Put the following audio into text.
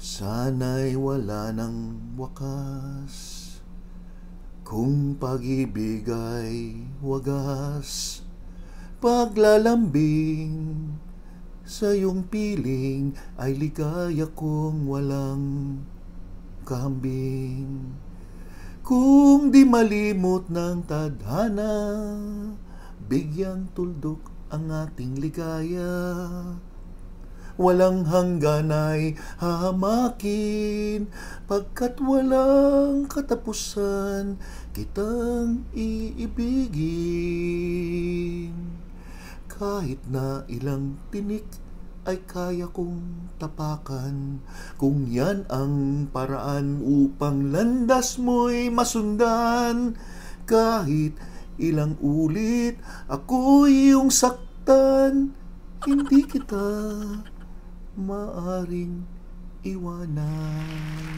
Sana'y wala ng wakas, kung pag-ibig ay wagas. Paglalambing sa iyong piling ay ligaya kong walang kambing. Kung di malimot ng tadhana, bigyang tuldok ang ating ligaya. Walang hanggan ay hahamakin, pagkat walang katapusan kitang iibigin. Kahit na ilang tinik ay kaya kong tapakan, kung yan ang paraan upang landas mo'y masundan. Kahit ilang ulit ako'y iyong saktan, hindi kita maaring iwanan.